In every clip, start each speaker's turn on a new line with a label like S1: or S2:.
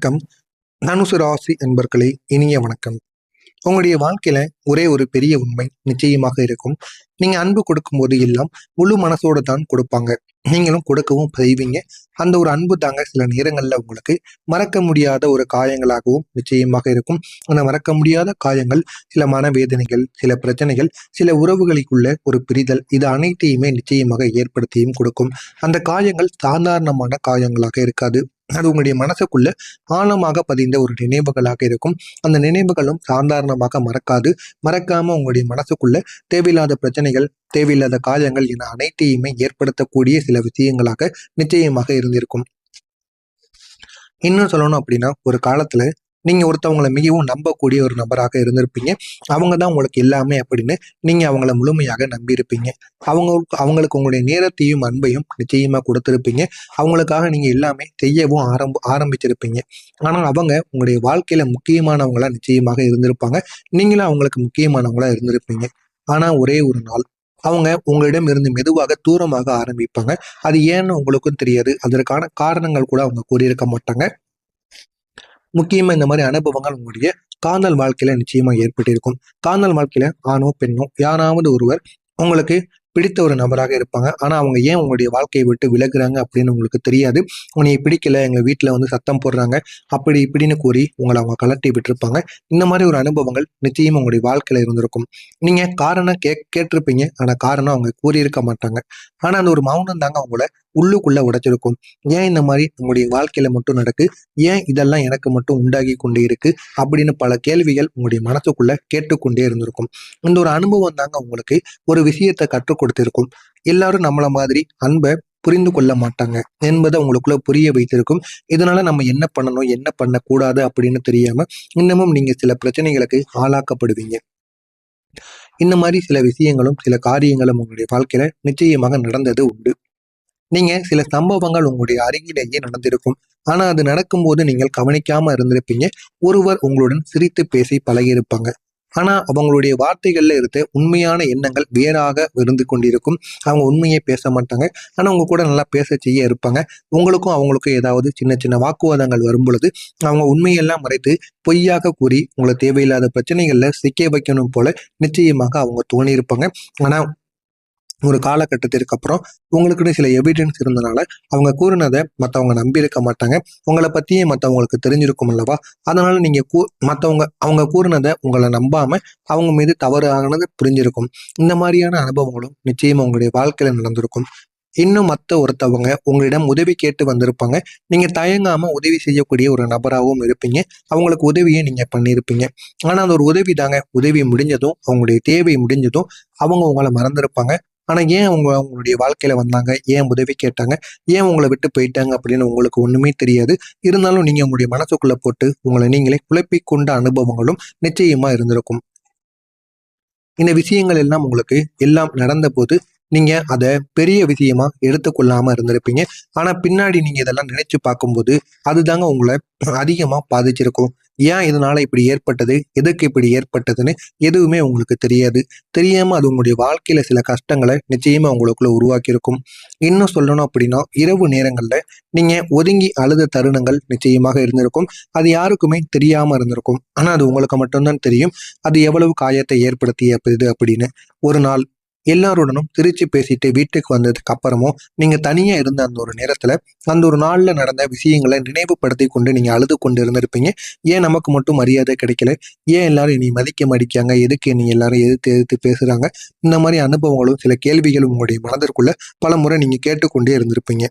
S1: வணக்கம். தனுசு ராசி என்பர்களே, இனிய வணக்கம். உங்களுடைய வாழ்க்கையில ஒரே ஒரு பெரிய உண்மை நிச்சயமாக இருக்கும். நீங்க அன்பு கொடுக்கும்போது எல்லாம் முழு மனசோட தான் கொடுப்பாங்க. நீங்களும் கொடுக்கவும் செய்வீங்க. அந்த ஒரு அன்பு தாங்க சில நேரங்கள்ல உங்களுக்கு மறக்க முடியாத ஒரு காயங்களாகவும் நிச்சயமாக இருக்கும். அந்த மறக்க முடியாத காயங்கள் சில மனவேதனைகள், சில பிரச்சனைகள், சில உறவுகளுக்குள்ள ஒரு பிரிதல், இது அனைத்தையுமே நிச்சயமாக ஏற்படுத்தியும் கொடுக்கும். அந்த காயங்கள் சாதாரணமான காயங்களாக இருக்காது. அது உங்களுடைய மனசுக்குள்ள ஆழமாக பதிந்த ஒரு நினைவுகளாக இருக்கும். அந்த நினைவுகளும் சாதாரணமாக மறக்காது. மறக்காம உங்களுடைய மனசுக்குள்ள தேவையில்லாத பிரச்சனைகள், தேவையில்லாத காயங்கள் என அனைத்தையுமே ஏற்படுத்தக்கூடிய சில விஷயங்களாக நிச்சயமாக இருந்திருக்கும். இன்னும் சொல்லணும் அப்படின்னா, ஒரு காலத்துல நீங்க ஒருத்தவங்களை மிகவும் நம்பக்கூடிய ஒரு நபராக இருந்திருப்பீங்க. அவங்க தான் உங்களுக்கு எல்லாமே அப்படின்னு நீங்க அவங்கள முழுமையாக நம்பியிருப்பீங்க. அவங்களுக்கு உங்களுடைய நேரத்தையும் அன்பையும் நிச்சயமா கொடுத்திருப்பீங்க. அவங்களுக்காக நீங்க எல்லாமே செய்யவும் ஆரம்பிச்சிருப்பீங்க. ஆனால் அவங்க உங்களுடைய வாழ்க்கையில முக்கியமானவங்களா நிச்சயமாக இருந்திருப்பாங்க. நீங்களும் அவங்களுக்கு முக்கியமானவங்களா இருந்திருப்பீங்க. ஆனா ஒரே ஒரு நாள் அவங்க உங்களிடம் இருந்து மெதுவாக தூரமாக ஆரம்பிப்பாங்க. அது ஏன்னு உங்களுக்கும் தெரியாது. அதற்கான காரணங்கள் கூட அவங்க கூறியிருக்க மாட்டாங்க. முக்கியமா இந்த மாதிரி அனுபவங்கள் உங்களுடைய காதல் வாழ்க்கையில நிச்சயமா ஏற்பட்டிருக்கும். காதல் வாழ்க்கையில ஆணோ பெண்ணோ யாராவது ஒருவர் உங்களுக்கு பிடித்த ஒரு நபராக இருப்பாங்க. ஆனா அவங்க ஏன் உங்களுடைய வாழ்க்கையை விட்டு விலகுறாங்க அப்படின்னு உங்களுக்கு தெரியாது. உன்னை பிடிக்கல, எங்க வீட்டுல வந்து சத்தம் போடுறாங்க, அப்படி இப்படின்னு கூறி உங்களை அவங்க கலட்டி விட்டுருப்பாங்க. இந்த மாதிரி ஒரு அனுபவங்கள் நிச்சயம் உங்களுடைய வாழ்க்கையில இருந்திருக்கும். நீங்க காரணம் கேட்டிருப்பீங்க. ஆனா காரணம் அவங்க கூறியிருக்க மாட்டாங்க. ஆனா அந்த ஒரு மௌனம் தாங்க அவங்கள உள்ளுக்குள்ள உடைச்சிருக்கும். ஏன் இந்த மாதிரி உங்களுடைய வாழ்க்கையில மட்டும் நடக்கு, ஏன் இதெல்லாம் எனக்கு மட்டும் உண்டாகி கொண்டே இருக்கு அப்படின்னு பல கேள்விகள் உங்களுடைய மனசுக்குள்ள கேட்டுக்கொண்டே இருந்திருக்கும். இந்த ஒரு அனுபவம் தாங்க உங்களுக்கு ஒரு விஷயத்தை கற்றுக் கொடுத்திருக்கும். எல்லாரும் நம்மள மாதிரி அன்பை புரிந்து கொள்ள மாட்டாங்க என்பதை உங்களுக்குள்ள புரிய வைத்திருக்கும். இதனால நம்ம என்ன பண்ணணும், என்ன பண்ணக்கூடாது அப்படின்னு தெரியாம இன்னமும் நீங்க சில பிரச்சனைகளுக்கு ஆளாக்கப்படுவீங்க. இந்த மாதிரி சில விஷயங்களும் சில காரியங்களும் உங்களுடைய வாழ்க்கையில நிச்சயமாக நடந்தது உண்டு. நீங்க சில சம்பவங்கள் உங்களுடைய அருகிலேயே நடந்திருக்கும். ஆனா அது நடக்கும்போது நீங்கள் கவனிக்காம இருந்திருப்பீங்க. ஒருவர் உங்களுடன் சிரித்து பேசி பழகியிருப்பாங்க. ஆனா அவங்களுடைய வார்த்தைகள்ல இருந்த உண்மையான எண்ணங்கள் வேறாக இருந்து கொண்டிருக்கும். அவங்க உண்மையை பேச மாட்டாங்க. ஆனா உங்க கூட நல்லா பேச செய்ய இருப்பாங்க. உங்களுக்கும் அவங்களுக்கும் ஏதாவது சின்ன சின்ன வாக்குவாதங்கள் வரும் பொழுது அவங்க உண்மையெல்லாம் மறைத்து பொய்யாக கூறி உங்களை தேவையில்லாத பிரச்சனைகள்ல சிக்க வைக்கணும் போல நிச்சயமாக அவங்க தோணியிருப்பாங்க. ஆனா ஒரு காலகட்டத்திற்கு அப்புறம் உங்களுக்குன்னு சில எவிடன்ஸ் இருந்தனால அவங்க கூறினதை மற்றவங்க நம்பி இருக்க மாட்டாங்க. உங்களை பத்தியே மற்றவங்களுக்கு தெரிஞ்சிருக்கும் அல்லவா? அதனால நீங்க மற்றவங்க அவங்க கூறினதை உங்களை நம்பாம அவங்க மீது தவறானது புரிஞ்சிருக்கும். இந்த மாதிரியான அனுபவங்களும் நிச்சயமா உங்களுடைய வாழ்க்கையில நடந்திருக்கும். இன்னும் ஒருத்தவங்க உங்களிடம் உதவி கேட்டு வந்திருப்பாங்க. நீங்க தயங்காம உதவி செய்யக்கூடிய ஒரு நபராகவும் இருப்பீங்க. அவங்களுக்கு உதவியை நீங்க பண்ணியிருப்பீங்க. ஆனா அந்த ஒரு உதவி தாங்க, உதவி முடிஞ்சதும் அவங்களுடைய தேவை முடிஞ்சதும் அவங்க உங்களை மறந்துருப்பாங்க. ஆனா ஏன் அவங்க அவங்களுடைய வாழ்க்கையில வந்தாங்க, ஏன் உதவி கேட்டாங்க, ஏன் உங்களை விட்டு போயிட்டாங்க அப்படின்னு உங்களுக்கு ஒண்ணுமே தெரியாது. இருந்தாலும் நீங்க உங்களுடைய மனசுக்குள்ள போட்டு உங்களை நீங்களே குழப்பிக் கொண்ட அனுபவங்களும் நிச்சயமா இருந்திருக்கும். இந்த விஷயங்கள் எல்லாம் உங்களுக்கு எல்லாம் நடந்த போது நீங்க அத பெரிய விஷயமா எடுத்துக்கொள்ளாம இருந்திருப்பீங்க. ஆனா பின்னாடி நீங்க இதெல்லாம் நினைச்சு பார்க்கும்போது அதுதாங்க உங்களை அதிகமா பாதிச்சிருக்கும். ஏன் இதனால இப்படி ஏற்பட்டது, எதுக்கு இப்படி ஏற்பட்டதுன்னு எதுவுமே உங்களுக்கு தெரியாது. தெரியாம அது உங்களுடைய வாழ்க்கையில சில கஷ்டங்களை நிச்சயமா உங்களுக்குள்ள உருவாக்கியிருக்கும். இன்னும் சொல்லணும் அப்படின்னா, இரவு நேரங்கள்ல நீங்க ஒதுங்கி அழுத தருணங்கள் நிச்சயமாக இருந்திருக்கும். அது யாருக்குமே தெரியாம இருந்திருக்கும். ஆனா அது உங்களுக்கு மட்டும்தான் தெரியும். அது எவ்வளவு காயத்தை ஏற்படுத்தியது அப்படின்னு. ஒரு நாள் எல்லாருடனும் சிரிச்சு பேசிட்டு வீட்டுக்கு வந்ததுக்கு அப்புறமும் நீங்க தனியா இருந்த அந்த ஒரு நேரத்துல அந்த ஒரு நாள்ல நடந்த விஷயங்களை நினைவுபடுத்தி கொண்டு நீங்க அழுது கொண்டு இருந்திருப்பீங்க. ஏன் நமக்கு மட்டும் மரியாதை கிடைக்கல, ஏன் எல்லாரும் இனி மதிக்க மாட்டிக்காங்க, எதுக்கு நீ எல்லாரும் எதிர்த்து எதிர்த்து பேசுறாங்க, இந்த மாதிரி அனுபவங்களும் சில கேள்விகளும் உங்களுடைய மனதிற்குள்ள பல முறை நீங்க கேட்டுக்கொண்டே இருந்திருப்பீங்க.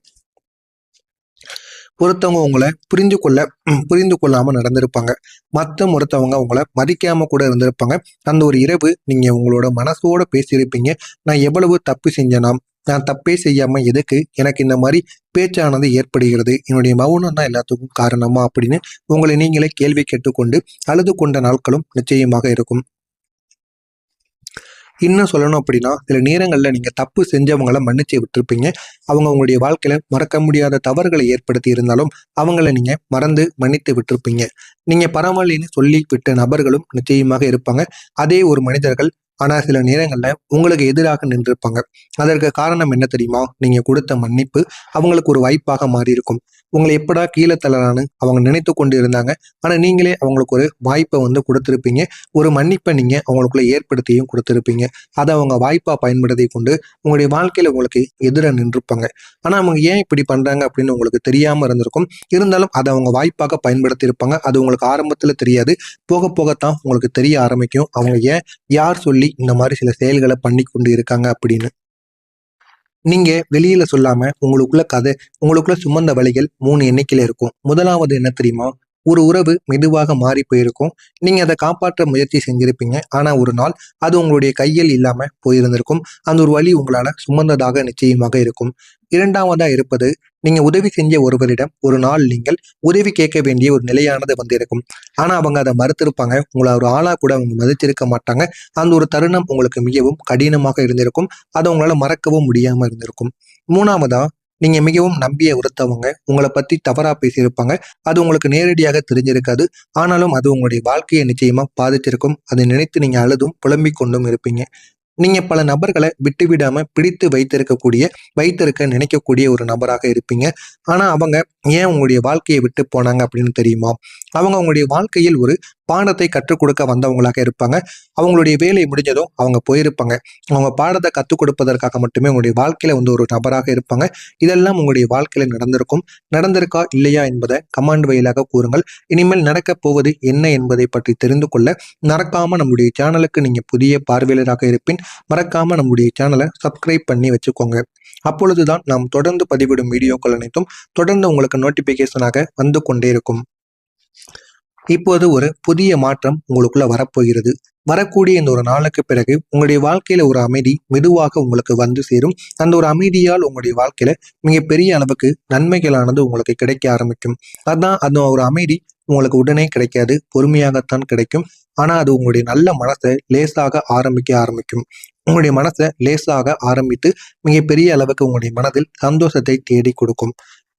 S1: ஒருத்தவங்க உங்களை புரிந்து கொள்ளாம நடந்திருப்பாங்க. ஒருத்தவங்க உங்களை மதிக்காம கூட இருந்திருப்பாங்க. அந்த ஒரு இரவு நீங்க உங்களோட மனசோட பேசியிருப்பீங்க. நான் எவ்வளவு தப்பு செஞ்சேனாம், நான் தப்பே செய்யாம எதுக்கு எனக்கு இந்த மாதிரி பேச்சானது ஏற்படுகிறது, என்னுடைய மௌனம் தான் எல்லாத்துக்கும் காரணமா அப்படின்னு உங்களை நீங்களே கேள்வி கேட்டுக்கொண்டு அழுது கொண்ட நாட்களும் நிச்சயமாக இருக்கும். இன்னும் சொல்லணும் அப்படின்னா, சில நேரங்கள்ல நீங்க தப்பு செஞ்சவங்கள மன்னிச்சு விட்டுருப்பீங்க. அவங்க உங்களுடைய வாழ்க்கையில மறக்க முடியாத தவறுகளை ஏற்படுத்தி இருந்தாலும் அவங்கள நீங்க மறந்து மன்னித்து விட்டுருப்பீங்க. நீங்க பரவாயில்லைன்னு சொல்லி விட்ட நபர்களும் நிச்சயமாக இருப்பாங்க. அதே ஒரு மனிதர்கள் ஆனா சில நேரங்கள்ல உங்களுக்கு எதிராக நின்றிருப்பாங்க. அதற்கு காரணம் என்ன தெரியுமா? நீங்க கொடுத்த மன்னிப்பு அவங்களுக்கு ஒரு வாய்ப்பாக மாறி இருக்கும். உங்களை எப்படா கீழே தள்ளலான்னு அவங்க நினைத்து கொண்டு இருந்தாங்க. ஆனா நீங்களே அவங்களுக்கு ஒரு வாய்ப்பை கொடுத்திருப்பீங்க. ஒரு மன்னிப்பை நீங்க அவங்களுக்குள்ள ஏற்படுத்தியும் கொடுத்திருப்பீங்க. அதை அவங்க வாய்ப்பா பயன்படுத்தி கொண்டு உங்களுடைய வாழ்க்கையில உங்களுக்கு எதிர நின்றுப்பாங்க. ஆனா அவங்க ஏன் இப்படி பண்றாங்க அப்படின்னு உங்களுக்கு தெரியாம இருந்திருக்கும். இருந்தாலும் அதை அவங்க வாய்ப்பாக பயன்படுத்தி இருப்பாங்க. அது உங்களுக்கு ஆரம்பத்துல தெரியாது. போக போகத்தான் உங்களுக்கு தெரிய ஆரம்பிக்கும். அவங்க ஏன், யார் சொல்லி இந்த மாதிரி சில செயல்களை பண்ணி கொண்டு இருக்காங்க அப்படின்னு. நீங்க வெளியில சொல்லாம உங்களுக்குள்ள கதை, உங்களுக்குள்ள சுமந்த வலிகள் 3 எண்ணிக்கையில இருக்கும். முதலாவது என்ன தெரியுமா? ஒரு உறவு மெதுவாக மாறி போயிருக்கும். நீங்க அதை காப்பாற்ற முயற்சி செஞ்சிருப்பீங்க. ஆனா ஒரு நாள் அது உங்களுடைய கையில் இல்லாம போயிருந்திருக்கும். அந்த ஒரு வலி உங்களால சுமந்ததாக நிச்சயமாக இருக்கும். இரண்டாவதா இருப்பது, நீங்க உதவி செஞ்ச ஒருவரிடம் ஒரு நாள் நீங்கள் உதவி கேட்க வேண்டிய ஒரு நிலையானது வந்திருக்கும். ஆனா அவங்க அதை மறுத்திருப்பாங்க. உங்களை ஒரு ஆளா கூட அவங்க மதிச்சிருக்க மாட்டாங்க. அந்த ஒரு தருணம் உங்களுக்கு மிகவும் கடினமாக இருந்திருக்கும். அதை உங்களால மறக்கவும் முடியாம இருந்திருக்கும். மூணாவதா, நீங்க மிகவும் நம்பிய ஒருத்தவங்க உங்களை பத்தி தவறா பேசியிருப்பாங்க. அது உங்களுக்கு நேரடியாக தெரிஞ்சிருக்காது. ஆனாலும் அது உங்களுடைய வாழ்க்கையை நிச்சயமா பாதிச்சிருக்கும். அதை நினைத்து நீங்க அழுதும் புலம்பிக் கொண்டும் இருப்பீங்க. நீங்க பல நபர்களை விட்டுவிடாம பிடித்து வைத்திருக்க நினைக்கக்கூடிய ஒரு நபராக இருப்பீங்க. ஆனா அவங்க ஏன் உங்களுடைய வாழ்க்கையை விட்டு போனாங்க அப்படின்னு தெரியுமா? அவங்க உங்களுடைய வாழ்க்கையில் ஒரு பாடத்தை கற்றுக் கொடுக்க வந்தவங்களாக இருப்பாங்க. அவங்களுடைய வேலை முடிஞ்சதும் அவங்க போயிருப்பாங்க. அவங்க பாடத்தை கற்றுக் கொடுப்பதற்காக மட்டுமே உங்களுடைய வாழ்க்கையில ஒரு நபராக இருப்பாங்க. இதெல்லாம் உங்களுடைய வாழ்க்கையில நடந்திருக்கும். நடந்திருக்கா இல்லையா என்பதை கமெண்ட் வழியாக கூறுங்கள். இனிமேல் நடக்கப் போவது என்ன என்பதை பற்றி தெரிந்து கொள்ள மறக்காம நம்முடைய சேனலுக்கு நீங்க புதிய பார்வையாளராக இருப்பின் மறக்காம நம்முடைய சேனலை சப்ஸ்கிரைப் பண்ணி வச்சுக்கோங்க. அப்பொழுதுதான் நாம் தொடர்ந்து பதிவிடும் வீடியோக்கள் அனைத்தும் தொடர்ந்து உங்களுக்கு நோட்டிபிகேஷனாக வந்து கொண்டே இருக்கும். இப்போது ஒரு புதிய மாற்றம் உங்களுக்குள்ள வரப்போகிறது. வரக்கூடிய இந்த ஒரு நாளுக்கு பிறகு உங்களுடைய வாழ்க்கையில ஒரு அமைதி மெதுவாக உங்களுக்கு வந்து சேரும். அந்த ஒரு அமைதியால் உங்களுடைய வாழ்க்கையில மிகப்பெரிய அளவுக்கு நன்மைகளானது உங்களுக்கு கிடைக்க ஆரம்பிக்கும். அதான் அந்த ஒரு அமைதி உங்களுக்கு உடனே கிடைக்காது, பொறுமையாகத்தான் கிடைக்கும். ஆனா அது உங்களுடைய நல்ல மனசை லேசாக ஆரம்பிக்கும். உங்களுடைய மனசை லேசாக ஆரம்பித்து மிகப்பெரிய அளவுக்கு உங்களுடைய மனதில் சந்தோஷத்தை தேடி கொடுக்கும்.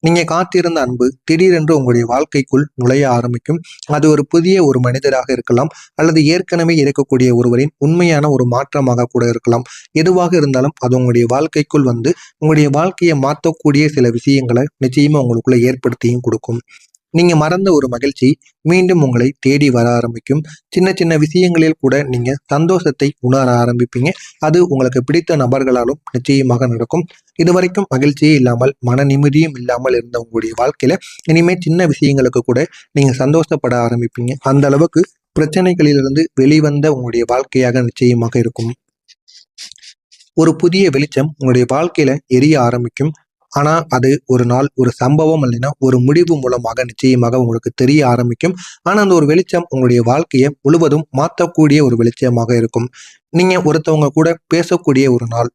S1: நீங்க காத்திருந்த அன்பு திடீரென்று உங்களுடைய வாழ்க்கைக்குள் நுழைய ஆரம்பிக்கும். அது ஒரு புதிய ஒரு மனிதராக இருக்கலாம், அல்லது ஏற்கனவே இருக்கக்கூடிய ஒருவரின் உண்மையான ஒரு மாற்றமாக கூட இருக்கலாம். எதுவாக இருந்தாலும் அது உங்களுடைய வாழ்க்கைக்குள் வந்து உங்களுடைய வாழ்க்கையை மாற்றக்கூடிய சில விஷயங்களை நிச்சயமா உங்களுக்குள்ள ஏற்படுத்தியும் கொடுக்கும். நீங்க மறந்த ஒரு மகிழ்ச்சி மீண்டும் உங்களை தேடி வர ஆரம்பிக்கும். சின்ன சின்ன விஷயங்களில் கூட நீங்க சந்தோஷத்தை உணர ஆரம்பிப்பீங்க. அது உங்களுக்கு பிடித்த நபர்களாலும் நிச்சயமாக நடக்கும். இதுவரைக்கும் மகிழ்ச்சியே இல்லாமல் மன நிம்மதியும் இல்லாமல் இருந்த உங்களுடைய வாழ்க்கையில இனிமே சின்ன விஷயங்களுக்கு கூட நீங்க சந்தோஷப்பட ஆரம்பிப்பீங்க. அந்த அளவுக்கு பிரச்சனைகளிலிருந்து வெளிவந்த உங்களுடைய வாழ்க்கையாக நிச்சயமாக இருக்கும். ஒரு புதிய வெளிச்சம் உங்களுடைய வாழ்க்கையில எரிய ஆரம்பிக்கும். ஆனா அது ஒரு நாள் ஒரு சம்பவம் இல்லைன்னா ஒரு முடிவு மூலமாக நிச்சயமாக உங்களுக்கு தெரிய ஆரம்பிக்கும். ஆனா அந்த ஒரு வெளிச்சம் உங்களுடைய வாழ்க்கையை முழுவதும் மாற்றக்கூடிய ஒரு வெளிச்சமாக இருக்கும். நீங்க ஒருத்தவங்க கூட பேசக்கூடிய ஒரு நாள்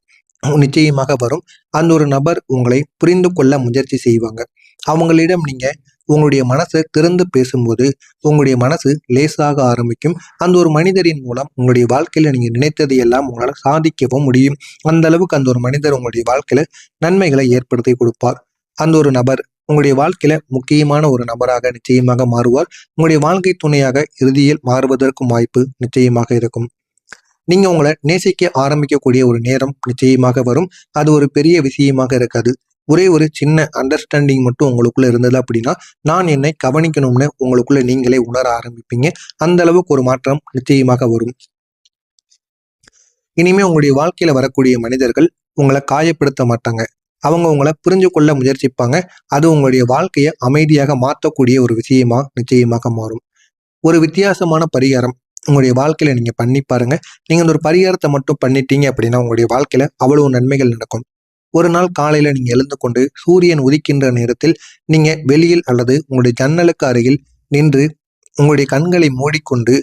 S1: நிச்சயமாக வரும். அந்த ஒரு நபர் உங்களை புரிந்து கொள்ள முயற்சி செய்வாங்க. அவங்களிடம் நீங்க உங்களுடைய மனசை திறந்து பேசும்போது உங்களுடைய மனசு லேசாக ஆரம்பிக்கும். அந்த ஒரு மனிதரின் மூலம் உங்களுடைய வாழ்க்கையில நீங்க நினைத்ததை எல்லாம் உங்களால சாதிக்கவும் முடியும். அந்த அளவுக்கு அந்த ஒரு மனிதர் உங்களுடைய வாழ்க்கையில நன்மைகளை ஏற்படுத்தி கொடுப்பார். அந்த ஒரு நபர் உங்களுடைய வாழ்க்கையில முக்கியமான ஒரு நபராக நிச்சயமாக மாறுவார். உங்களுடைய வாழ்க்கை துணையாக இறுதியில் மாறுவதற்கும் வாய்ப்பு நிச்சயமாக இருக்கும். நீங்க உங்களை நேசிக்க ஆரம்பிக்கக்கூடிய ஒரு நேரம் நிச்சயமாக வரும். அது ஒரு பெரிய விஷயமாக இருக்காது. ஒரே ஒரு சின்ன அண்டர்ஸ்டாண்டிங் மட்டும் உங்களுக்குள்ள இருந்தது அப்படின்னா, நான் என்னை கவனிக்கணும்னு உங்களுக்குள்ள நீங்களே உணர ஆரம்பிப்பீங்க. அந்த அளவுக்கு ஒரு மாற்றம் நிச்சயமாக வரும். இனிமே உங்களுடைய வாழ்க்கையில வரக்கூடிய மனிதர்கள் உங்களை காயப்படுத்த மாட்டாங்க. அவங்க உங்களை புரிஞ்சு கொள்ள முயற்சிப்பாங்க. அது உங்களுடைய வாழ்க்கையை அமைதியாக மாற்றக்கூடிய ஒரு விஷயமா நிச்சயமாக மாறும். ஒரு வித்தியாசமான பரிகாரம் உங்களுடைய வாழ்க்கையில நீங்க பண்ணி பாருங்க. நீங்க அந்த ஒரு பரிகாரத்தை மட்டும் பண்ணிட்டீங்க அப்படின்னா உங்களுடைய வாழ்க்கையில அவ்வளவு நன்மைகள் நடக்கும். ஒரு நாள் காலையில நீங்க எழுந்து கொண்டு சூரியன் உதிக்கின்ற நேரத்தில் நீங்க வெளியில் அல்லது உங்களுடைய ஜன்னலுக்கு அருகில் நின்று உங்களுடைய கண்களை மூடிக்கொண்டு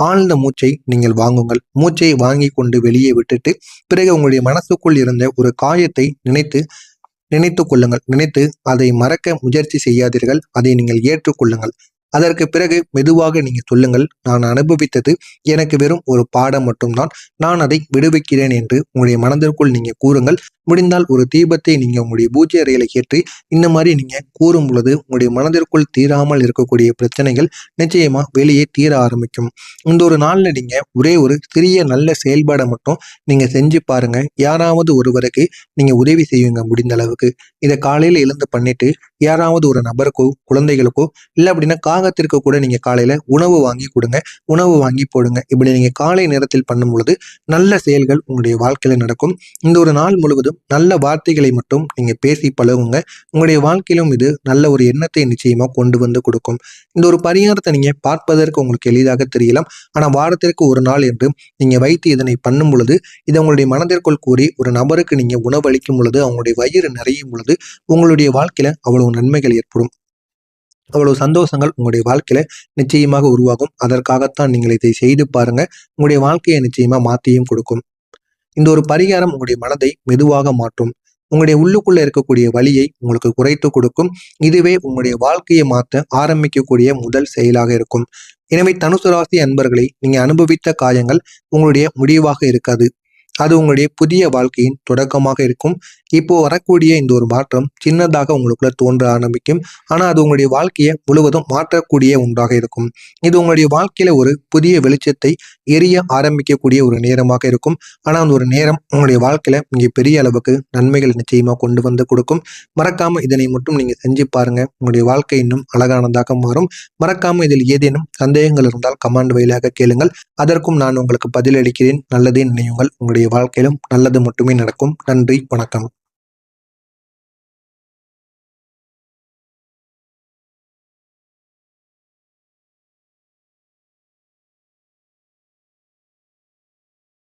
S1: ஆழ்ந்த மூச்சை நீங்கள் வாங்குங்கள். மூச்சை வாங்கி கொண்டு வெளியே விட்டுட்டு பிறகு உங்களுடைய மனசுக்குள் இருந்த ஒரு காயத்தை நினைத்து கொள்ளுங்கள். நினைத்து அதை மறக்க முயற்சி செய்யாதீர்கள். அதை நீங்கள் ஏற்றுக்கொள்ளுங்கள். அதற்கு பிறகு மெதுவாக நீங்க சொல்லுங்கள், நான் அனுபவித்தது எனக்கு வெறும் ஒரு பாடம் மட்டும்தான், நான் அதை விடுவிக்கிறேன் என்று உங்களுடைய மனதிற்குள் நீங்க கூறுங்கள். முடிந்தால் ஒரு தீபத்தை நீங்க உங்களுடைய பூஜை அறையில ஏற்றி இந்த மாதிரி நீங்க கூறும் பொழுது உங்களுடைய மனதிற்குள் தீராமல் இருக்கக்கூடிய பிரச்சனைகள் நிச்சயமா வெளியே தீர ஆரம்பிக்கும். இந்த ஒரு நாள்ல நீங்க ஒரே ஒரு சிறிய நல்ல செயல்பாடை மட்டும் நீங்க செஞ்சு பாருங்க. யாராவது ஒருவருக்கு நீங்க உதவி செய்யுங்க முடிந்த அளவுக்கு. இதை காலையில எழுந்து பண்ணிட்டு யாராவது ஒரு நபருக்கோ குழந்தைகளுக்கோ இல்லை அப்படின்னா காகத்திற்கு கூட நீங்க காலையில உணவு வாங்கி கொடுங்க, உணவு வாங்கி போடுங்க. இப்படி நீங்க காலை நேரத்தில் பண்ணும் பொழுது நல்ல செயல்கள் உங்களுடைய வாழ்க்கையில நடக்கும். இந்த ஒரு நாள் முழுவதும் நல்ல வார்த்தைகளை மட்டும் நீங்க பேசி பழகுங்க. உங்களுடைய வாழ்க்கையிலும் இது நல்ல ஒரு எண்ணத்தை நிச்சயமா கொண்டு வந்து கொடுக்கும். இந்த ஒரு பரிகாரத்தை நீங்க பார்ப்பதற்கு உங்களுக்கு எளிதாக தெரியலாம். ஆனா வாரத்திற்கு ஒரு நாள் என்று நீங்க வைத்து இதனை பண்ணும் பொழுது இதை உங்களுடைய மனதிற்குள் கூறி ஒரு நபருக்கு நீங்க உணவளிக்கும் பொழுது அவங்களுடைய வயிறு நிறையும் பொழுது உங்களுடைய வாழ்க்கையில அவ்வளவு நன்மைகள் ஏற்படும். அவ்வளவு சந்தோஷங்கள் உங்களுடைய வாழ்க்கையில நிச்சயமாக உருவாகும். அதற்காகத்தான் நீங்கள் இதை செய்து பாருங்க. உங்களுடைய வாழ்க்கையை நிச்சயமா மாற்றியும் கொடுக்கும். இந்த ஒரு பரிகாரம் உங்களுடைய மனதை மெதுவாக மாற்றும். உங்களுடைய உள்ளுக்குள்ள இருக்கக்கூடிய வலியை உங்களுக்கு குறைத்து கொடுக்கும். இதுவே உங்களுடைய வாழ்க்கையை மாற்ற ஆரம்பிக்கக்கூடிய முதல் செயலாக இருக்கும். எனவே தனுசு ராசி அன்பர்களை நீங்க அனுபவித்த காயங்கள் உங்களுடைய முடிவாக இருக்காது. அது உங்களுடைய புதிய வாழ்க்கையின் தொடக்கமாக இருக்கும். இப்போ வரக்கூடிய இந்த ஒரு மாற்றம் சின்னதாக உங்களுக்குள்ள தோன்ற ஆரம்பிக்கும். ஆனா அது உங்களுடைய வாழ்க்கையை முழுவதும் மாற்றக்கூடிய ஒன்றாக இருக்கும். இது உங்களுடைய வாழ்க்கையில ஒரு புதிய வெளிச்சத்தை எரிய ஆரம்பிக்கக்கூடிய ஒரு நேரமாக இருக்கும். ஆனா அந்த ஒரு நேரம் உங்களுடைய வாழ்க்கையில மிக பெரிய அளவுக்கு நன்மைகள் நிச்சயமா கொண்டு வந்து கொடுக்கும். மறக்காம இதனை மட்டும் நீங்க செஞ்சு பாருங்க. உங்களுடைய வாழ்க்கை இன்னும் அழகானதாக மாறும். மறக்காம இதில் ஏதேனும் சந்தேகங்கள் இருந்தால் கமெண்ட் வழியாக கேளுங்கள். அதற்கும் நான் உங்களுக்கு பதிலளிக்கிறேன். நல்லதே நினையுங்கள். உங்களுடைய வாழ்க்கையிலும் நல்லது மட்டுமே நடக்கும். நன்றி, வணக்கம்.